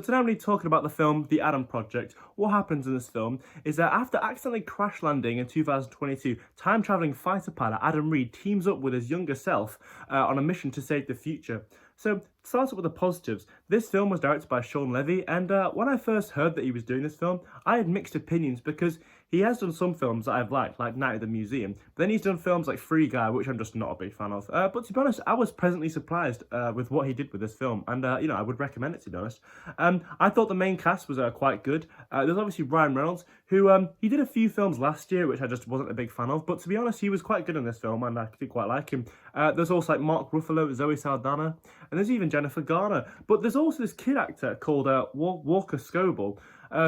today I'm going to be talking about the film The Adam Project. What happens in this film is that after accidentally crash landing in 2022, time-traveling fighter pilot Adam Reed teams up with his younger self on a mission to save the future. So, to start off with the positives, this film was directed by Shawn Levy, and when I first heard that he was doing this film, I had mixed opinions because he has done some films that I've liked, like Night at the Museum, but then he's done films like Free Guy, which I'm just not a big fan of. But to be honest, I was pleasantly surprised with what he did with this film, and I would recommend it, to be honest. I thought the main cast was quite good. There's obviously Ryan Reynolds, who he did a few films last year, which I just wasn't a big fan of, but to be honest, he was quite good in this film, and I did quite like him. There's also like Mark Ruffalo, Zoe Saldana, and there's even Jennifer Garner. But there's also this kid actor called Walker Scobell,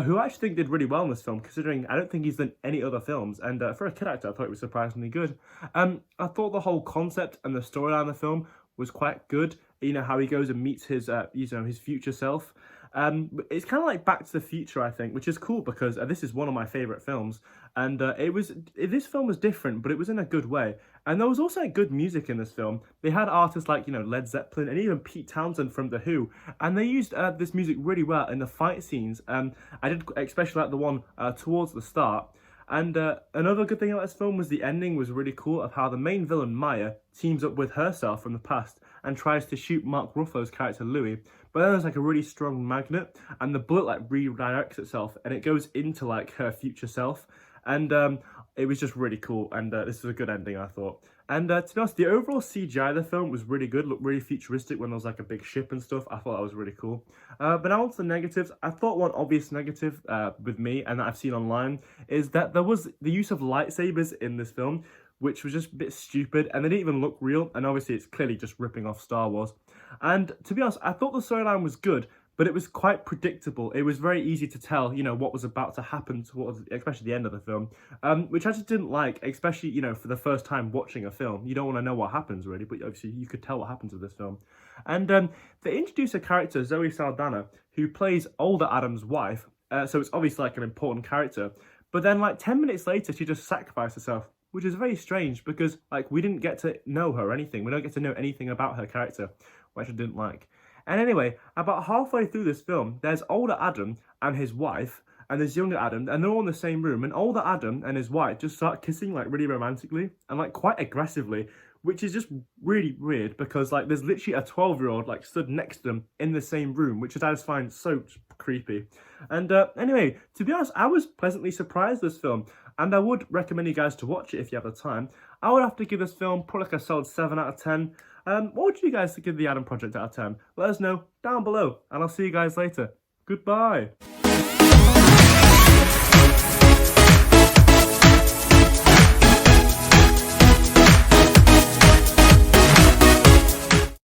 who I actually think did really well in this film, considering I don't think he's done any other films, and for a kid actor, I thought it was surprisingly good. I thought the whole concept and the storyline of the film was quite good. You know, how he goes and meets his, his future self. It's kind of like Back to the Future, I think, which is cool because this is one of my favourite films, and this film was different, but it was in a good way. And there was also good music in this film. They had artists like, Led Zeppelin and even Pete Townsend from The Who, and they used this music really well in the fight scenes. I did especially like the one towards the start. And another good thing about this film was the ending was really cool, of how the main villain, Maya, teams up with herself from the past and tries to shoot Mark Ruffalo's character, Louis. But then there's like a really strong magnet, and the bullet like redirects itself and it goes into like her future self. And it was just really cool, and this was a good ending, I thought. And to be honest, the overall CGI of the film was really good, looked really futuristic when there was like a big ship and stuff. I thought that was really cool. But now on to the negatives. I thought one obvious negative with me, and that I've seen online, is that there was the use of lightsabers in this film, which was just a bit stupid, and they didn't even look real, and obviously it's clearly just ripping off Star Wars. And to be honest, I thought the storyline was good, but it was quite predictable. It was very easy to tell, what was about to happen towards, especially the end of the film, which I just didn't like, especially, for the first time watching a film. You don't want to know what happens, really, but obviously you could tell what happens with this film. And they introduce a character, Zoe Saldana, who plays older Adam's wife, so it's obviously like an important character. But then like 10 minutes later, she just sacrificed herself, which is very strange because like we didn't get to know her or anything. We don't get to know anything about her character, which I didn't like. And anyway, about halfway through this film, there's older Adam and his wife, and there's younger Adam, and they're all in the same room, and older Adam and his wife just start kissing like really romantically and like quite aggressively, which is just really weird because like there's literally a 12-year-old like stood next to them in the same room, which I just find so creepy. And anyway, to be honest, I was pleasantly surprised with this film, and I would recommend you guys to watch it if you have the time. I would have to give this film probably like a solid 7 out of 10. What would you guys give The Adam Project out of 10? Let us know down below, and I'll see you guys later. Goodbye.